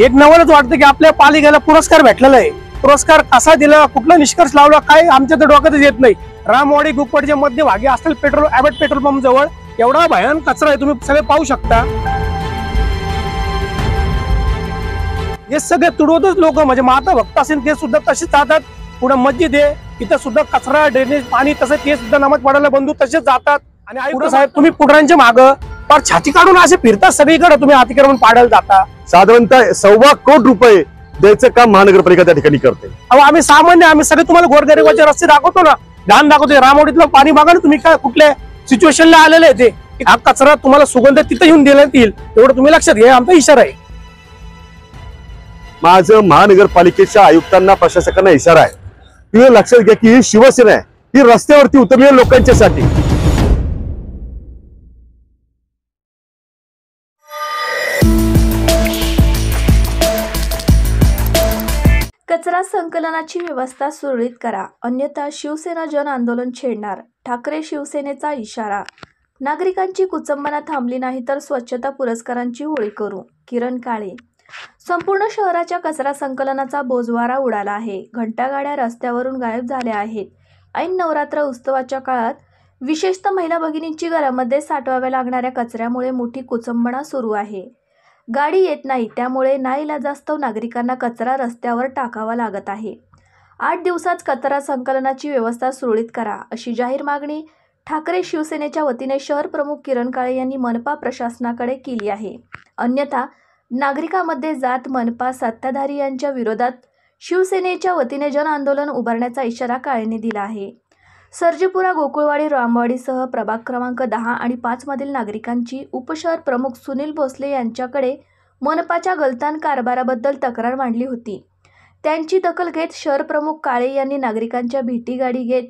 एक नवलच वाटतं की आपल्या पालिकेला पुरस्कार भेटलेला आहे। पुरस्कार कसा दिला, कुठला निष्कर्ष लावला, काय आमच्या तर डोक्यातच येत नाही। रामवाडी गुप्पटच्या मध्यभागी असलेल ॲबट पेट्रोल पंप जवळ एवढा भयान कचरा आहे, तुम्ही सगळे पाहू शकता। हे सगळे तुडवतच लोक, म्हणजे माता भक्त असेल ते सुद्धा तसेच जातात। पुढे मस्जिद आहे, तिथं सुद्धा कचरा, ड्रेनेज पाणी तसं ते सुद्धा नमाज पडायला बंधू तसेच जातात। आणि आयुक्त साहेब, तुम्ही पुढाऱ्यांच्या मागं पर छाती काढून असे फिरतात सगळीकडे, तुम्ही अतिक्रमण पाडायला जाता। साधारणतः 1.25 कोटी रुपये द्यायचं काम महानगरपालिका त्या ठिकाणी करते। आम्ही सामान्य, आम्ही सगळे तुम्हाला गोरगरिबाचे रस्ते दाखवतो ना, ध्यान दाखवतो। रामवाडीतलं पाणी बघा ना तुम्ही, काय कुठल्या सिच्युएशनला आलेले आहे ते। हा कचरा तुम्हाला सुगंध तिथे येऊन देण्यात येईल, एवढं तुम्ही लक्षात घ्या, आमचा इशारा आहे। माझं महानगरपालिकेच्या आयुक्तांना, प्रशासकांना इशारा आहे, तुम्ही लक्षात घ्या की ही शिवसेना आहे, ही रस्त्यावरती उतरलेल्या लोकांच्यासाठी। कचरा संकलनाची व्यवस्था सुरळीत करा, अन्यथा शिवसेना जन आंदोलन छेडणार, ठाकरे शिवसेनेचा इशारा। नागरिकांची कुचंबना थांबली नाही तर स्वच्छता पुरस्कारांची होळी करू, किरण काळे। संपूर्ण शहराच्या कचरा संकलनाचा बोजवारा उडाला आहे। घंटागाड्या रस्त्यावरून गायब झाल्या आहेत। ऐन नवरात्र उत्सवाच्या काळात विशेषतः महिला भगिनींची घरामध्ये साठवाव्या लागणाऱ्या कचऱ्यामुळे मोठी कुचंबना सुरू आहे। गाडी येत नाही, त्यामुळे नाईलाजास्तव नागरिकांना कचरा रस्त्यावर टाकावा लागत आहे। 8 दिवसात कचरा संकलनाची व्यवस्था सुरळीत करा, अशी जाहीर मागणी ठाकरे शिवसेनेच्या वतीने शहर प्रमुख किरण काळे यांनी मनपा प्रशासनाकडे केली आहे। अन्यथा नागरिकांमध्ये जात मनपा सत्ताधारी यांच्या विरोधात शिवसेनेच्या वतीने जन आंदोलन उभारण्याचा इशारा काळेंनी दिला आहे। सर्जेपुरा, गोकुळवाडी, रामवाडीसह प्रभाग क्रमांक 10 आणि 5 मधील नागरिकांची उपशहर प्रमुख सुनील भोसले यांच्याकडे मनपाच्या गलतान कारभाराबद्दल तक्रार मांडली होती। त्यांची दखल घेत शहर प्रमुख काळे यांनी नागरिकांच्या भेटीगाडी घेत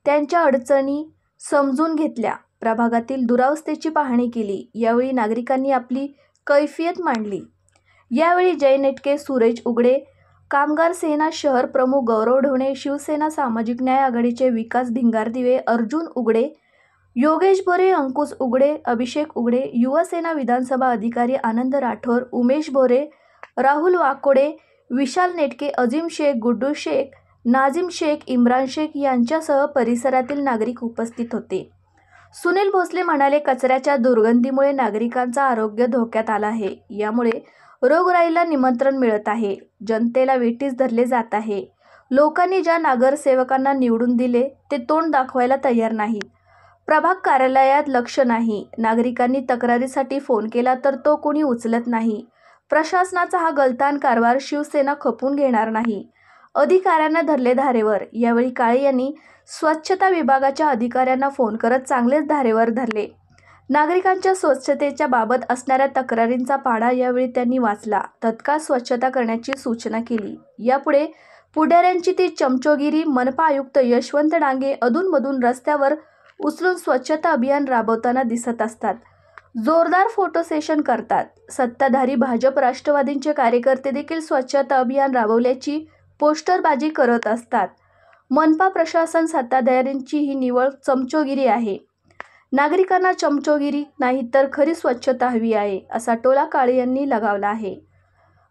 त्यांच्या अडचणी समजून घेतल्या, प्रभागातील दुरावस्थेची पाहणी केली। यावेळी नागरिकांनी आपली कैफियत मांडली। यावेळी जय नेटके, सुरेश उगडे, कामगार सेना शहर प्रमुख गौरव ढोणे, शिवसेना सामाजिक न्याय आघाडीचे विकास भिंगारदिवे, अर्जुन उगडे, योगेश बोरे, अंकुश उगडे, अभिषेक उगडे, युवासेना विधानसभा अधिकारी आनंद राठोर, उमेश बोरे, राहुल वाकोडे, विशाल नेटके, अजीम शेख, गुड्डू शेख, नाझीम शेख, इम्रान शेख यांच्यासह परिसरातील नागरिक उपस्थित होते। सुनील भोसले म्हणाले, कचऱ्याच्या दुर्गंधीमुळे नागरिकांचं आरोग्य धोक्यात आलं आहे। यामुळे रोगराईला निमंत्रण मिळत आहे, जनतेला वेठीस धरले जात आहे। लोकांनी ज्या नगरसेवकांना निवडून दिले ते तोंड दाखवायला तयार नाहीत। प्रभाग कार्यालयात लक्ष नाही, नागरिकांनी तक्रारीसाठी फोन केला तर तो कोणी उचलत नाही। प्रशासनाचा हा गलतान कारभार शिवसेना खपून घेणार नाही, अधिकाऱ्यांना धरले धारेवर। यावेळी काळे यांनी स्वच्छता विभागाच्या अधिकाऱ्यांना फोन करत चांगलेच धारेवर धरले। नागरिकांच्या स्वच्छतेच्या बाबत असणाऱ्या तक्रारींचा पाढा यावेळी त्यांनी वाचला, तत्काळ स्वच्छता करण्याची सूचना केली। यापुढे पुढाऱ्यांची ती चमचोगिरी मनपा आयुक्त यशवंत डांगे अधूनमधून रस्त्यावर उचलून स्वच्छता अभियान राबवताना दिसत असतात, जोरदार फोटो सेशन करतात। सत्ताधारी भाजप राष्ट्रवादीचे कार्यकर्ते देखील स्वच्छता अभियान राबवल्याची पोस्टरबाजी करत असतात। मनपा प्रशासन सत्ताधाऱ्यांची ही निव्वळ चमचोगिरी आहे। नागरिकांना चमचोगिरी नाही तर खरी स्वच्छता हवी आहे, असा टोला काळे यांनी लगावला आहे।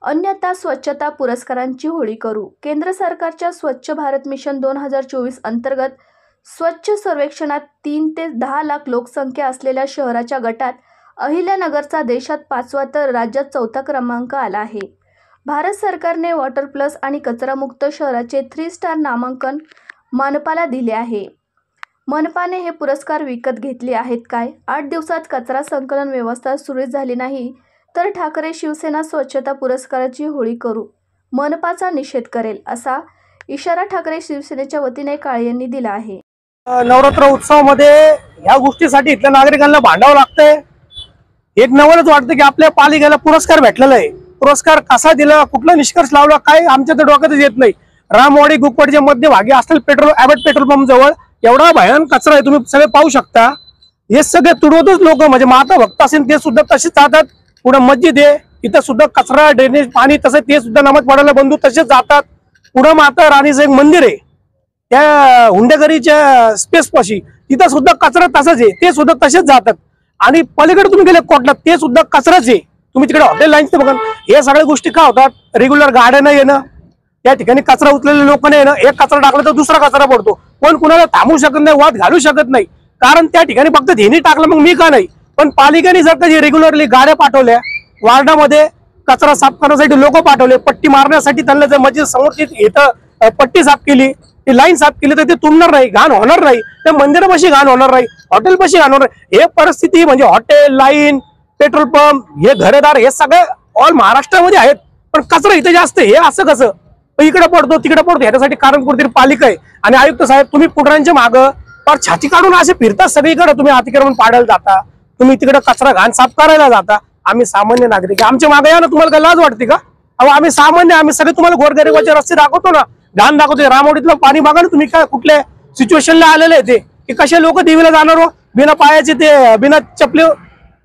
अन्यथा स्वच्छता पुरस्कारांची होळी करू। केंद्र सरकारच्या स्वच्छ भारत मिशन 2024 अंतर्गत स्वच्छ सर्वेक्षणात 3 ते 10 लाख लोकसंख्या असलेल्या शहराच्या गटात अहिल्यानगरचा देशात 5वा तर राज्यात 4था क्रमांक आला आहे। भारत सरकारने वॉटर प्लस आणि कचरामुक्त शहराचे 3 स्टार नामांकन मनपाला दिले आहे। मनपाने हे पुरस्कार विकत घेतले आहेत काय? 8 दिवसात कचरा संकलन व्यवस्था सुरळीत झाली नाही तर ठाकरे शिवसेना स्वच्छता पुरस्काराची होळी करू, मनपाचा निषेध करेल, असा इशारा ठाकरे शिवसेनेच्या वतीने काळे यांनी दिला आहे। नवरात्र उत्सवामध्ये ह्या गोष्टीसाठी इथल्या नागरिकांना भांडावं लागतंय। एक नवलच वाटतं की आपल्या पालिकेला पुरस्कार भेटलेला आहे। पुरस्कार कसा दिला, कुठला निष्कर्ष लावला, काय आमच्या तर डोक्यातच येत नाही। रामवाडी गुप्पटच्या मध्यभागी असलेल ॲबट पेट्रोल पंप जवळ एवढा भयान कचरा आहे, तुम्ही सगळे पाहू शकता। हे सगळे तुडवतच लोक, म्हणजे माता भक्त असेल ते सुद्धा तसेच जातात। पुढे मस्जिद आहे, तिथं सुद्धा कचरा, ड्रेनेज पाणी तसं ते सुद्धा नमाज पडायला बंधू तसेच जातात। पुढे माता राणीचं एक मंदिर आहे, त्या हुंडेकरीच्या स्पेस पाशी, तिथं सुद्धा कचरा तसाच आहे, ते सुद्धा तसेच जातात। आणि पलीकडे तुम्ही गेले कोटला, ते सुद्धा कचराच आहे। तुम्ही तिकडे हॉटेल लाईन्स बघा, हे सगळ्या गोष्टी का होतात? रेग्युलर गाड्या नाही येणं, त्या ठिकाणी कचरा उचलेले लोक नाही येणं, एक कचरा टाकला तर दुसरा कचरा पडतो, कोण कुणाला थांबवू शकत नाही, वाद घालू शकत नाही, कारण त्या ठिकाणी फक्त धेनी टाकलं मग मी का नाही. पण पालिकेने जर कधी रेग्युलरली गाड्या पाठवल्या, वार्डामध्ये कचरा साफ करण्यासाठी लोक पाठवले, पट्टी मारण्यासाठी त्यांना जर मस्जिद समोर इथं पट्टी साफ केली, ती लाईन साफ केली, तर ते तुंबणार नाही, घाण होणार नाही, त्या मंदिरापाशी घाण होणार नाही, हॉटेलपाशी घाण होणार नाही. हे परिस्थिती म्हणजे हॉटेल, लाईन, पेट्रोल पंप, हे घरेदार हे सगळे ऑल महाराष्ट्रामध्ये आहेत, पण कचरा इथे जास्त आहे. हे असं कसं इकडे पडतो तिकडे पडतो? याच्यासाठी कारण कुठेतरी पालिका आहे. आणि आयुक्त साहेब, तुम्ही पुढाऱ्यांच्या मागं फार छाती काढून असे फिरतात सगळीकडे, तुम्ही अतिक्रमण पाडायला जाता, तुम्ही तिकडे कचरा घाण साफ करायला जाता. आम्ही सामान्य नागरिक, आमच्या मागे या ना, तुम्हाला काय लाज वाटते का? अहो आम्ही सामान्य, आम्ही सगळे तुम्हाला गोरगरिबाचे रस्ते दाखवतो ना, घाण दाखवतो. रामोडीतलं पाणी बघा ना तुम्ही, काय कुठल्या सिच्युएशनला आलेले आहे ते, की कसे लोक देवीला जाणार हो, बिना पायाचे, ते बिना चपले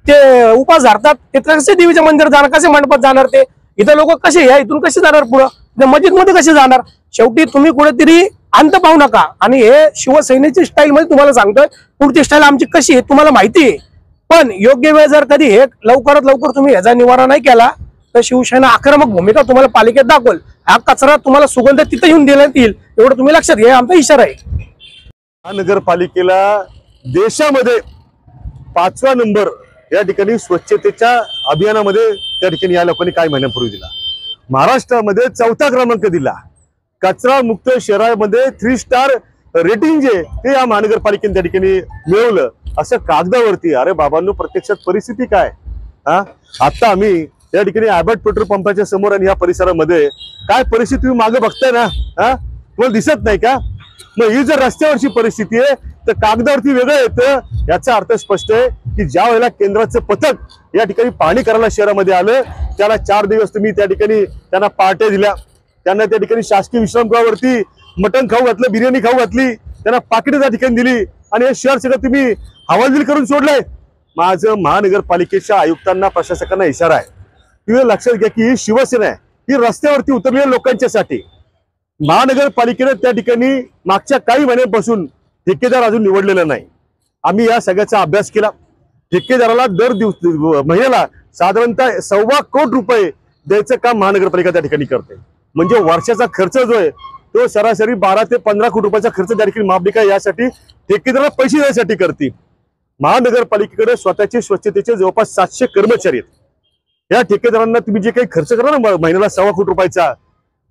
ते उपास धरतात, ते कसे देवीच्या मंदिरात जाणार, कसे मंडपात जाणार? ते इथं लोक कसे या इथून कसे जाणार पुढं, मस्जिद मध्ये कसे जाणार? शेवटी तुम्ही कुठेतरी अंत पाहू नका. आणि हे शिवसेनेची स्टाईल मध्ये तुम्हाला सांगतोय, पुढची स्टाईल आमची कशी आहे तुम्हाला माहिती आहे. पण योग्य वेळ जर कधी हे लवकरात लवकर तुम्ही याचा निवारा नाही केला, तर शिवसेना आक्रमक भूमिका तुम्हाला पालिकेत दाखवल. हा कचरा तुम्हाला सुगंध तिथे येऊन देण्यात येईल, एवढं तुम्ही लक्षात घ्या, आमचा इशारा आहे. महानगरपालिकेला देशामध्ये 5वा नंबर या ठिकाणी स्वच्छतेच्या अभियानामध्ये त्या ठिकाणी या लोकांनी काही महिन्यांपूर्वी दिला. महाराष्ट्रामध्ये 4था क्रमांक दिला. कचरा मुक्त शहरामध्ये 3 स्टार रेटिंग जे ते या महानगरपालिकेने त्या ठिकाणी मिळवलं. असं कागदावरती, अरे बाबांनो प्रत्यक्षात परिस्थिती काय? आता आम्ही या ठिकाणी ॲबट पेट्रोल पंपाच्या समोर आणि या परिसरामध्ये काय परिस्थिती तुम्ही मागे बघताय ना, तुम्हाला दिसत नाही का? मग ही जर रस्त्यावरची परिस्थिती आहे तर कागदावरती वेगळं येतं. याचा अर्थ स्पष्ट आहे की ज्या वेळेला केंद्राचं पथक या ठिकाणी पाहणी करायला शहरामध्ये आलं, त्याला 4 दिवस तुम्ही त्या ठिकाणी त्यांना पार्ट्या दिल्या, त्यांना त्या ठिकाणी शासकीय विश्रामगृहावरती मटण खाऊ घातलं, बिर्याणी खाऊ घातली, त्यांना पाकिटं त्या ठिकाणी दिली, आणि हे शहर सगळं तुम्ही हवालदिल करून सोडलंय. माझं महानगरपालिकेच्या आयुक्तांना, प्रशासकांना इशारा आहे, तुम्ही लक्षात घ्या की ही शिवसेना आहे, ही रस्त्यावरती उतरलेल्या लोकांच्यासाठी. महानगरपालिकेने त्या ठिकाणी मागच्या काही महिन्यांपासून ठेकेदार अजून निवडलेला नाही. आम्ही या सगळ्याचा अभ्यास केला. ठेकेदाराला दर महिन्याला साधारणतः 1.25 कोटी रुपये द्यायचं काम महानगरपालिका त्या ठिकाणी करते. म्हणजे वर्षाचा खर्च जो आहे तो सरासरी 12 ते 15 कोटी रुपयाचा खर्च त्या ठिकाणी महापालिका यासाठी ठेकेदाराला पैसे देण्यासाठी करते. महानगरपालिकेकडे स्वतःचे स्वच्छतेचे जवळपास 700 कर्मचारी आहेत. या ठेकेदारांना तुम्ही जे काही खर्च करा ना महिन्याला 1.25 कोटी रुपयाचा,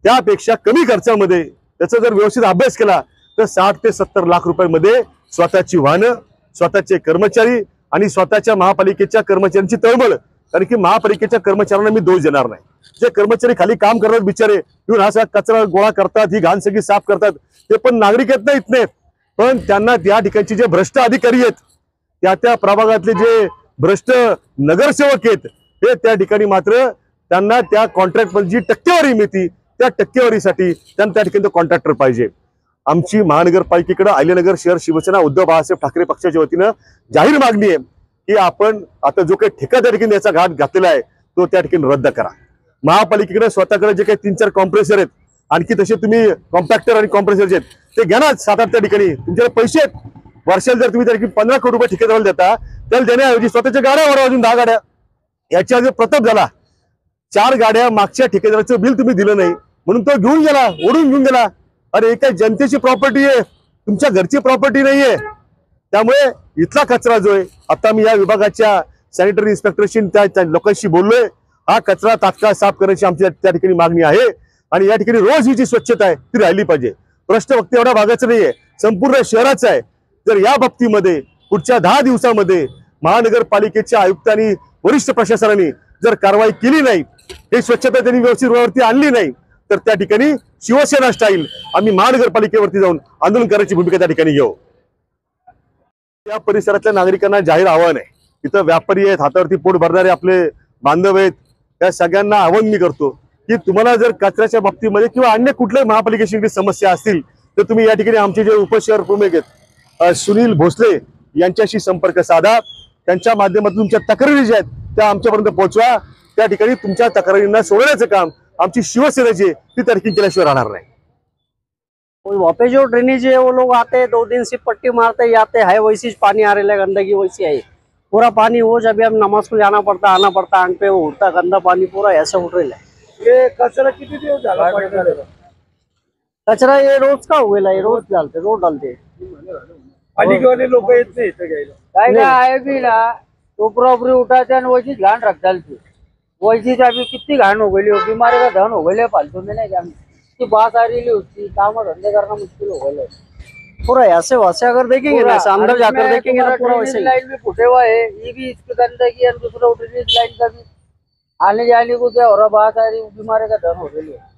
त्यापेक्षा कमी खर्चामध्ये त्याचा जर व्यवस्थित अभ्यास केला तर 60 ते 70 लाख रुपयामध्ये स्वतःची वाहनं, स्वतःचे कर्मचारी आणि स्वतःच्या महापालिकेच्या कर्मचाऱ्यांची तळमळ. कारण की महापालिकेच्या कर्मचाऱ्यांना मी दोष देणार नाही. जे कर्मचारी खाली काम करतात बिचारे, येऊन हा सगळा कचरा गोळा करतात, ही घाण सगळी साफ करतात, ते पण नागरिक आहेत ना इथले. पण त्यांना त्या ठिकाणचे जे भ्रष्ट अधिकारी आहेत, त्या प्रभागातले जे भ्रष्ट नगरसेवक आहेत, हे त्या ठिकाणी मात्र त्यांना त्या कॉन्ट्रॅक्ट जी टक्केवारी मिळते त्या टक्केवारीसाठी त्यांना त्या ठिकाणी कॉन्ट्रॅक्टर पाहिजे. आमची महानगरपालिकेकडे अहिल्यानगर शहर शिवसेना उद्धव बाळासाहेब ठाकरे पक्षाच्या वतीनं जाहीर मागणी आहे की आपण आता जो काही ठेका त्या ठिकाणी याचा घाट घातलेला आहे तो त्या ठिकाणी रद्द करा. महापालिकेकडे स्वतःकडे जे काही 3-4 कॉम्प्रेसर आहेत, आणखी तसे तुम्ही कॉम्पॅक्टर आणि कॉम्प्रेसर जे आहेत ते घ्या ना 7-8 त्या ठिकाणी. तुमच्याकडे पैसे आहेत, वर्षाला जर तुम्ही त्या ठिकाणी 15 कोटी रुपये ठेकेदाराला देता, त्याला देण्याऐवजी स्वतःच्या गाड्या अजून 10 गाड्या, याच्या आधी प्रताप झाला 4 गाड्या मागच्या ठेकेदाराचं बिल तुम्ही दिलं नाही म्हणून तो घेऊन गेला, ओढून घेऊन गेला. अरे हे काय जनतेची प्रॉपर्टी आहे, तुमच्या घरची प्रॉपर्टी नाहीये. त्यामुळे इथला कचरा जो आहे, आता मी या विभागाच्या सॅनिटरी इन्स्पेक्टरशी त्या लोकांशी बोललोय, हा कचरा तात्काळ साफ करण्याची आमची त्या ठिकाणी मागणी आहे. आणि या ठिकाणी रोज ही जी स्वच्छता आहे ती राहिली पाहिजे. प्रश्न फक्त एवढ्या भागाचं नाहीये, संपूर्ण शहराचा आहे. जर या बाबतीमध्ये पुढच्या 10 दिवसामध्ये महानगरपालिकेच्या आयुक्तांनी, वरिष्ठ प्रशासनाने जर कारवाई केली नाही, ही स्वच्छता त्यांनी व्यवस्थित आणली नाही, तर त्या ठिकाणी शिवसेना स्टाईल आम्ही महानगरपालिकेवरती जाऊन आंदोलन करायची भूमिका त्या ठिकाणी घेऊ. या परिसरातल्या नागरिकांना जाहीर आव्हान आहे, इथं व्यापारी आहेत, हातावरती पोट भरणारे आपले बांधव आहेत, त्या सगळ्यांना आव्हान मी करतो की तुम्हाला जर कचऱ्याच्या बाबतीमध्ये किंवा अन्य कुठल्याही महापालिकेशी समस्या असतील तर तुम्ही या ठिकाणी आमचे जे उपशहर प्रमुख आहेत सुनील भोसले यांच्याशी संपर्क साधा. त्यांच्या माध्यमातून तुमच्या तक्रारी ज्या आहेत त्या आमच्यापर्यंत पोहोचवा. त्या ठिकाणी तुमच्या तक्रारींना सोडवण्याचं काम आमची शिवसेनेची ती तारखी केल्याशिवाय राहणार नाही. वहाँ पे जो ड्रेनेज है वो लोग आते हैं 2 दिन से पट्टी मारते जाते हैं, वैसी पानी आ रहा है, गंदगी वैसी है। पूरा पानी हो, जब भी हम नमाज को जाना पड़ता आना पड़ता आंख पे वो उठता गंदा पानी पूरा ऐसे उठ रहा है। हे कचरा किती दिवस झाला पडलेला? कचरा ये रोज का हो गया, ये रोज डालते पालिकेवाले लोक येत नाही इथं घ्यायला. काय काय आहे भी ना, टोपरा उपरी उठाते आणि वैसी घाण रख डालते, वैसी अभी कितनी घाण हो गई हो, बीमारी का धन हो गई फालतू में, नहीं जानती बात आ रही है उसकी, काम धंधे करना मुश्किल हो गया पूरा ऐसे वैसे। अगर देखेंगे ना अंदर जाकर देखेंगे ना पूरा वैसे लाइन भी फुटे हुआ है, ये भी इसकी गंदगी और दूसरा ड्रेनेज लाइन का भी आने जाने को क्या हो रहा, बात आ रही बीमारी का धन हो गई है।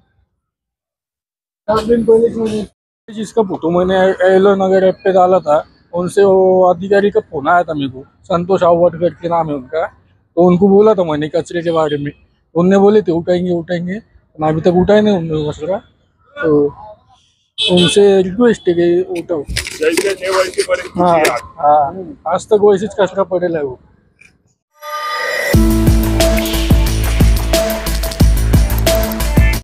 जिसका फोटो मैंने एलो नगर ऐप पे डाला था, उनसे वो अधिकारी का फोन आया था मेरे को, संतोष आवट करके नाम है उनका। तो उनको बोला था मैंने कचरे के बारे में, उनने बोले थे उठाएंगे, ना अभी तक उठाए नहीं उन्होंने कचरा। तो उनसे रिक्वेस्ट है कि उठाओ। हाँ, आज तक वैसे कचरा पड़ेला है वो।